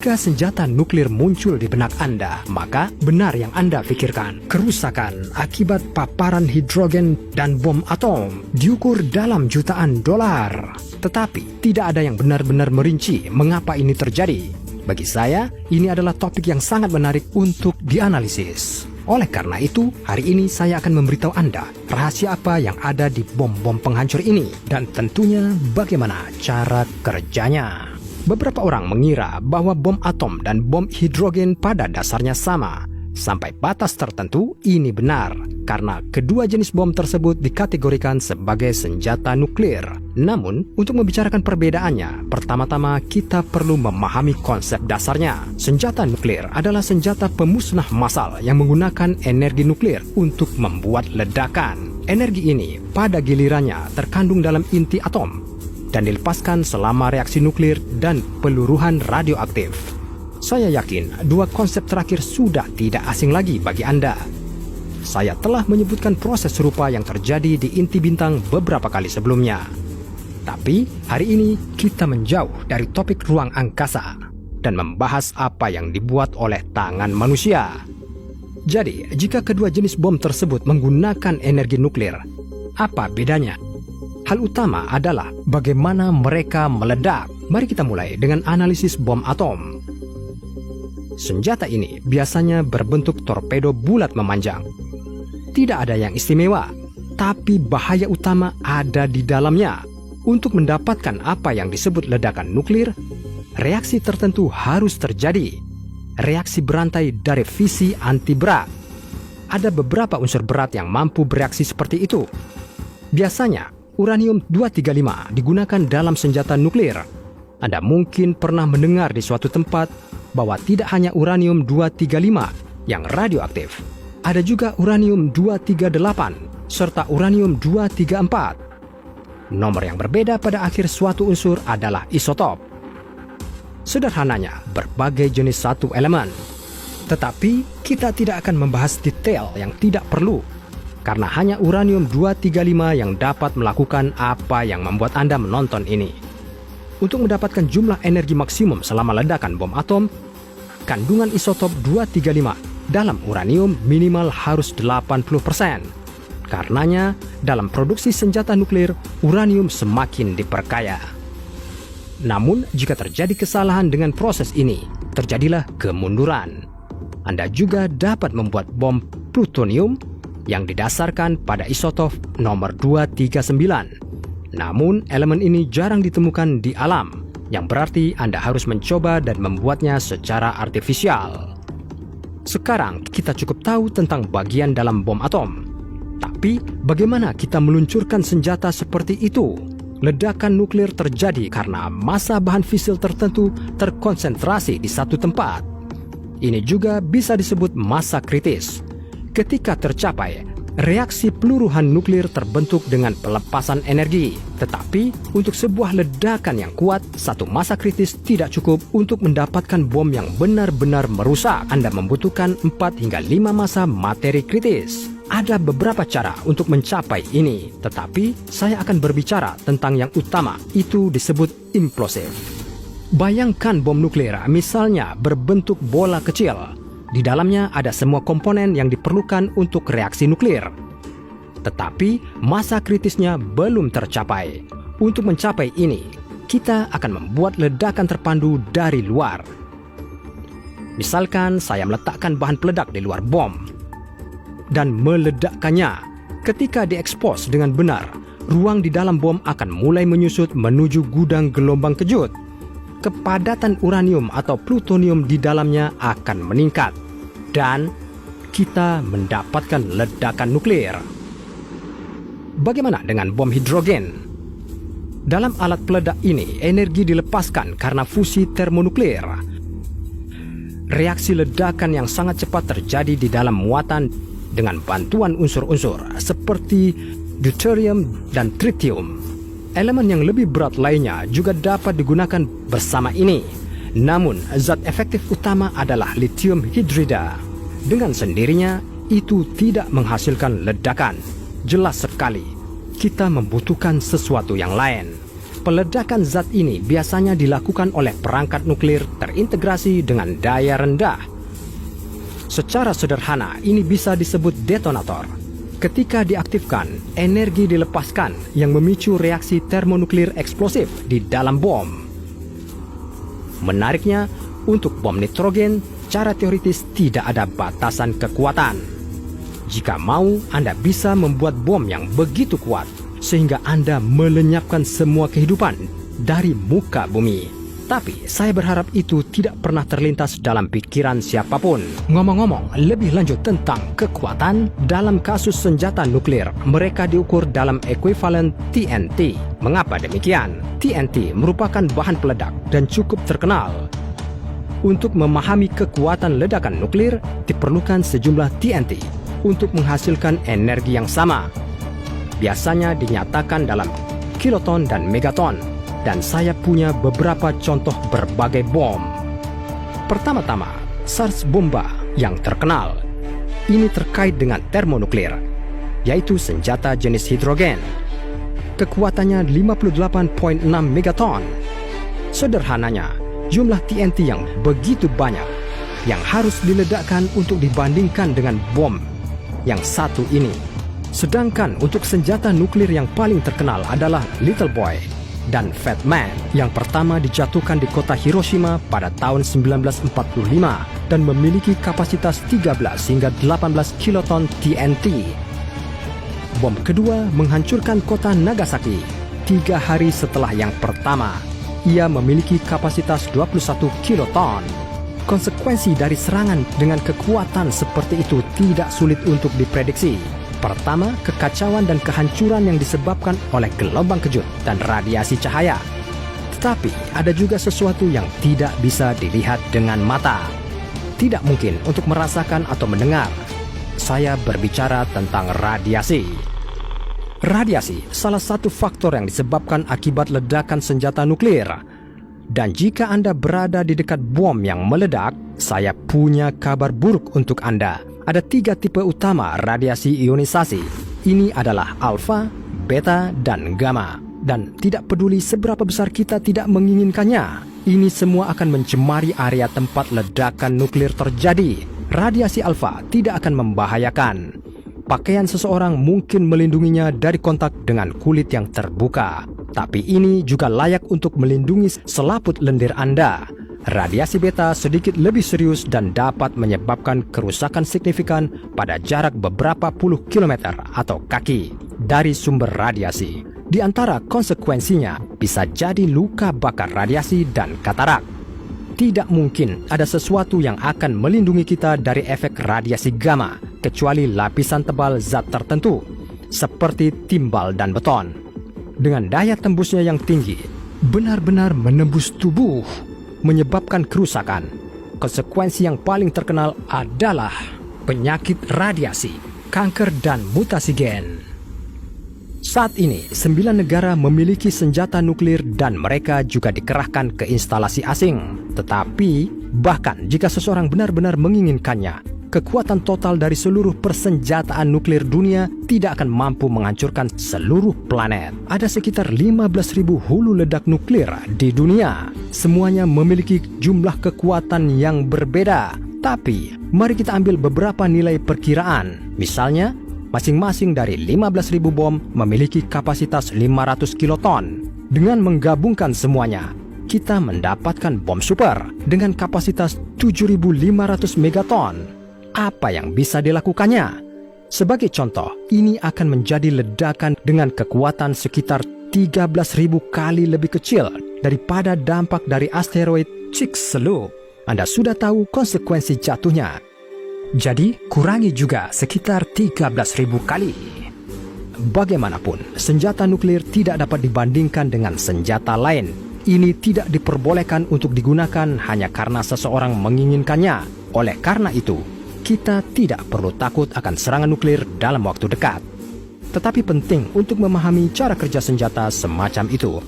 Jika senjata nuklir muncul di benak Anda, maka benar yang Anda pikirkan. Kerusakan akibat paparan hidrogen dan bom atom diukur dalam jutaan dolar. Tetapi tidak ada yang benar-benar merinci mengapa ini terjadi. Bagi saya, ini adalah topik yang sangat menarik untuk dianalisis. Oleh karena itu, hari ini saya akan memberitahu Anda rahasia apa yang ada di bom-bom penghancur ini dan tentunya bagaimana cara kerjanya. Beberapa orang mengira bahwa bom atom dan bom hidrogen pada dasarnya sama. Sampai batas tertentu ini benar, karena kedua jenis bom tersebut dikategorikan sebagai senjata nuklir. Namun, untuk membicarakan perbedaannya, pertama-tama kita perlu memahami konsep dasarnya. Senjata nuklir adalah senjata pemusnah massal yang menggunakan energi nuklir untuk membuat ledakan. Energi ini pada gilirannya terkandung dalam inti atom dan dilepaskan selama reaksi nuklir dan peluruhan radioaktif. Saya yakin dua konsep terakhir sudah tidak asing lagi bagi Anda. Saya telah menyebutkan proses serupa yang terjadi di inti bintang beberapa kali sebelumnya. Tapi hari ini kita menjauh dari topik ruang angkasa dan membahas apa yang dibuat oleh tangan manusia. Jadi, jika kedua jenis bom tersebut menggunakan energi nuklir, apa bedanya? Hal utama adalah bagaimana mereka meledak. Mari kita mulai dengan analisis bom atom. Senjata ini biasanya berbentuk torpedo bulat memanjang. Tidak ada yang istimewa, tapi bahaya utama ada di dalamnya. Untuk mendapatkan apa yang disebut ledakan nuklir, reaksi tertentu harus terjadi. Reaksi berantai dari fisi anti-berat. Ada beberapa unsur berat yang mampu bereaksi seperti itu. Biasanya, uranium-235 digunakan dalam senjata nuklir. Anda mungkin pernah mendengar di suatu tempat bahwa tidak hanya uranium-235 yang radioaktif. Ada juga uranium-238 serta uranium-234. Nomor yang berbeda pada akhir suatu unsur adalah isotop. Sederhananya, berbagai jenis satu elemen. Tetapi kita tidak akan membahas detail yang tidak perlu, karena hanya uranium-235 yang dapat melakukan apa yang membuat Anda menonton ini. Untuk mendapatkan jumlah energi maksimum selama ledakan bom atom, kandungan isotop 235 dalam uranium minimal harus 80%. Karenanya, dalam produksi senjata nuklir, uranium semakin diperkaya. Namun, jika terjadi kesalahan dengan proses ini, terjadilah kemunduran. Anda juga dapat membuat bom plutonium yang didasarkan pada isotop nomor 239. Namun, elemen ini jarang ditemukan di alam, yang berarti Anda harus mencoba dan membuatnya secara artifisial. Sekarang, kita cukup tahu tentang bagian dalam bom atom. Tapi, bagaimana kita meluncurkan senjata seperti itu? Ledakan nuklir terjadi karena massa bahan fisil tertentu terkonsentrasi di satu tempat. Ini juga bisa disebut massa kritis. Ketika tercapai, reaksi peluruhan nuklir terbentuk dengan pelepasan energi. Tetapi, untuk sebuah ledakan yang kuat, satu massa kritis tidak cukup untuk mendapatkan bom yang benar-benar merusak. Anda membutuhkan 4 hingga 5 massa materi kritis. Ada beberapa cara untuk mencapai ini, tetapi saya akan berbicara tentang yang utama, itu disebut implosif. Bayangkan bom nuklir, misalnya berbentuk bola kecil. Di dalamnya ada semua komponen yang diperlukan untuk reaksi nuklir. Tetapi massa kritisnya belum tercapai. Untuk mencapai ini, kita akan membuat ledakan terpandu dari luar. Misalkan saya meletakkan bahan peledak di luar bom dan meledakkannya. Ketika diekspos dengan benar, ruang di dalam bom akan mulai menyusut menuju gudang gelombang kejut. Kepadatan uranium atau plutonium di dalamnya akan meningkat, dan kita mendapatkan ledakan nuklir. Bagaimana dengan bom hidrogen? Dalam alat peledak ini, energi dilepaskan karena fusi termonuklir. Reaksi ledakan yang sangat cepat terjadi di dalam muatan dengan bantuan unsur-unsur seperti deuterium dan tritium. Elemen yang lebih berat lainnya juga dapat digunakan bersama ini. Namun, zat efektif utama adalah lithium hidrida. Dengan sendirinya, itu tidak menghasilkan ledakan. Jelas sekali, kita membutuhkan sesuatu yang lain. Peledakan zat ini biasanya dilakukan oleh perangkat nuklir terintegrasi dengan daya rendah. Secara sederhana, ini bisa disebut detonator. Ketika diaktifkan, energi dilepaskan yang memicu reaksi termonuklir eksplosif di dalam bom. Menariknya, untuk bom nitrogen, cara teoritis tidak ada batasan kekuatan. Jika mau, Anda bisa membuat bom yang begitu kuat sehingga Anda melenyapkan semua kehidupan dari muka bumi. Tapi saya berharap itu tidak pernah terlintas dalam pikiran siapapun. Ngomong-ngomong, lebih lanjut tentang kekuatan, dalam kasus senjata nuklir, mereka diukur dalam ekuivalen TNT. Mengapa demikian? TNT merupakan bahan peledak dan cukup terkenal. Untuk memahami kekuatan ledakan nuklir, diperlukan sejumlah TNT untuk menghasilkan energi yang sama. Biasanya dinyatakan dalam kiloton dan megaton, dan saya punya beberapa contoh berbagai bom. Pertama-tama, SARS bomba yang terkenal. Ini terkait dengan termonuklir, yaitu senjata jenis hidrogen. Kekuatannya 58,6 megaton. Sederhananya, jumlah TNT yang begitu banyak yang harus diledakkan untuk dibandingkan dengan bom yang satu ini. Sedangkan untuk senjata nuklir yang paling terkenal adalah Little Boy dan Fat Man yang pertama dijatuhkan di kota Hiroshima pada tahun 1945 dan memiliki kapasitas 13 hingga 18 kiloton TNT. Bom kedua menghancurkan kota Nagasaki 3 hari setelah yang pertama. Ia memiliki kapasitas 21 kiloton. Konsekuensi dari serangan dengan kekuatan seperti itu tidak sulit untuk diprediksi. Pertama, kekacauan dan kehancuran yang disebabkan oleh gelombang kejut dan radiasi cahaya. Tetapi ada juga sesuatu yang tidak bisa dilihat dengan mata. Tidak mungkin untuk merasakan atau mendengar. Saya berbicara tentang radiasi. Radiasi salah satu faktor yang disebabkan akibat ledakan senjata nuklir. Dan jika Anda berada di dekat bom yang meledak, saya punya kabar buruk untuk Anda. Ada 3 tipe utama radiasi ionisasi. Ini adalah alfa, beta, dan gamma. Dan tidak peduli seberapa besar kita tidak menginginkannya, ini semua akan mencemari area tempat ledakan nuklir terjadi. Radiasi alfa tidak akan membahayakan. Pakaian seseorang mungkin melindunginya dari kontak dengan kulit yang terbuka. Tapi ini juga layak untuk melindungi selaput lendir Anda. Radiasi beta sedikit lebih serius dan dapat menyebabkan kerusakan signifikan pada jarak beberapa puluh kilometer atau kaki dari sumber radiasi. Di antara konsekuensinya bisa jadi luka bakar radiasi dan katarak. Tidak mungkin ada sesuatu yang akan melindungi kita dari efek radiasi gamma kecuali lapisan tebal zat tertentu seperti timbal dan beton. Dengan daya tembusnya yang tinggi, benar-benar menembus tubuh, menyebabkan kerusakan. Konsekuensi yang paling terkenal adalah penyakit radiasi, kanker, dan mutasi gen. Saat ini, 9 negara memiliki senjata nuklir dan mereka juga dikerahkan ke instalasi asing. Tetapi, bahkan jika seseorang benar-benar menginginkannya, kekuatan total dari seluruh persenjataan nuklir dunia tidak akan mampu menghancurkan seluruh planet. Ada sekitar 15.000 hulu ledak nuklir di dunia. Semuanya memiliki jumlah kekuatan yang berbeda. Tapi, mari kita ambil beberapa nilai perkiraan. Misalnya, masing-masing dari 15.000 bom memiliki kapasitas 500 kiloton. Dengan menggabungkan semuanya, kita mendapatkan bom super dengan kapasitas 7.500 megaton. Apa yang bisa dilakukannya? Sebagai contoh, ini akan menjadi ledakan dengan kekuatan sekitar 13.000 kali lebih kecil daripada dampak dari asteroid Chicxulub. Anda sudah tahu konsekuensi jatuhnya. Jadi, kurangi juga sekitar 13.000 kali. Bagaimanapun, senjata nuklir tidak dapat dibandingkan dengan senjata lain. Ini tidak diperbolehkan untuk digunakan hanya karena seseorang menginginkannya. Oleh karena itu, kita tidak perlu takut akan serangan nuklir dalam waktu dekat. Tetapi penting untuk memahami cara kerja senjata semacam itu.